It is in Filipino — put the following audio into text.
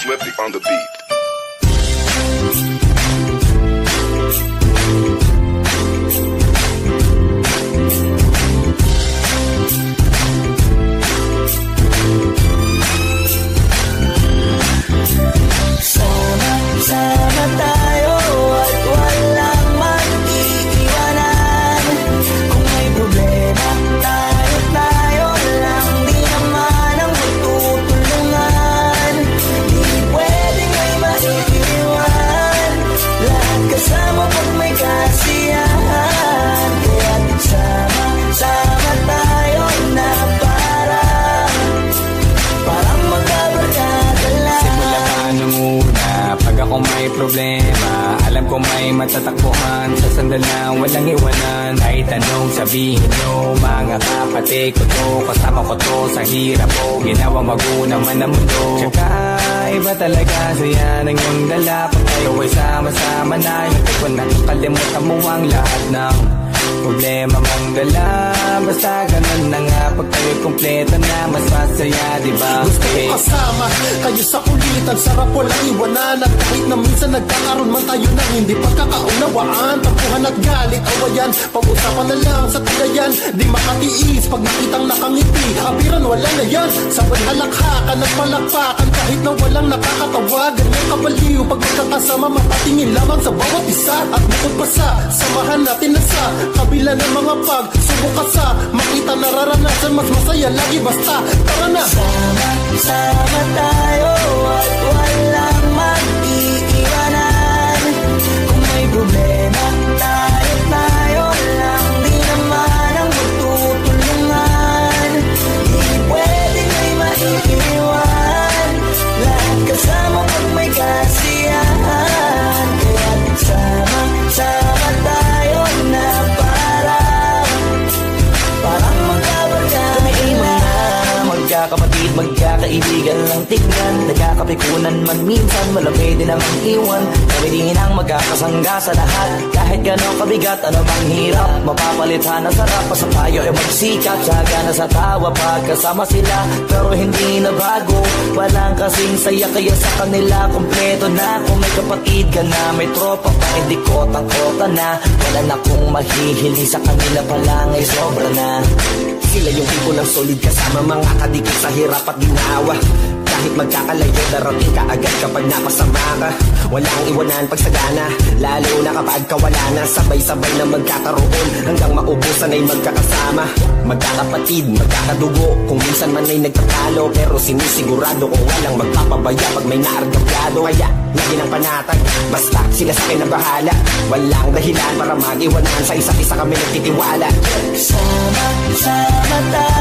Swifty on the beat. Sama tayo at walang mag-iiwanan. Kung may problema, tayo lang. Di naman ang magtutulungan. Di pwedeng may maiiwan. Lahat kasama pag may kasiyahan. Kaya't sama tayo na parang magkabarkada lang. Simula pa nung una, pag ako may problema, alam ko may matatakbuhan. Sa sandal na walang iwanan. Kahit anong sabihin nyo, mga kapatid ko to, kasama ko to sa hirap ko, ginawa magunang man ang mundo. Tsaka iba talaga saya ng iyong dala. Pag tayo ay sama-sama na, hindi ko nakakalimutan mo ang lahat ng problema mong dala. Basta ganun na nga, pag tayo'y kumpleto na, mas masaya, diba? Gusto ko kasama kayo sa kulitan, sarap walang iwanan. At kahit na minsan nagkakaroon man tayo ng hindi pagkakaunawaan, tampuhan at galit, awayan, pag-usapan na lang sa tagayan. Di makatiis pag nakitang nakangiti, abiran wala na yan. Sabay halakhakan at palakpakan, kahit na walang nakakatawa. Ganyan kabaliw pag magkakasama, mapatingin lamang sa bawat isa. At bukod pa sa samahan natin na sa kabila ng mga pagsubok ka sa makita nararanasan, mas masaya lagi basta tara na. Sama tayo at walang mag-iiwanan. Kung may problema, tayo lang. Di naman ang magtutulungan. Di pwedeng may maiiwan. Lahat kasama pag may kasiyahan. Kaya't sama tayo na parang magkabarkada lang. Magkakapatid, magkakaibigan lang tignan. Nagkakapikunan man minsan, wala pwede namang iwan. Kami din ang magkakasangga sa lahat. Kahit gano'ng kabigat, ano bang hirap, mapapalitan na sarap. Sa payo ay magsikap, saga na sa tawa pagkasama sila. Pero hindi na bago, walang kasing saya. Kaya sa kanila, kompleto na. Kung may kapatid ka na, may tropa pa, hindi kotang-kota na. Wala na kong mahihili sa kanila pa lang ay sobra na. Sila yung tipo ng solid kasama, mga kadikit sa hirap at ginawa. Kahit magkakalayo, darating ka agad kapag napasama ka. Walang iwanan pag sagana, lalo na kapag kawala na. Sabay-sabay na magkakaroon, hanggang maubusan ay magkakasama. Magkakapatid, magkakadugo, kung minsan man ay nagtatalo. Pero sinisigurado kung walang magpapabaya pag may naargablado. Kaya, lagi ng panatag, basta sila sa akin na bahala. Walang dahilan para mag-iwanan, sa isa't isa kami nagtitiwala. Sama tayo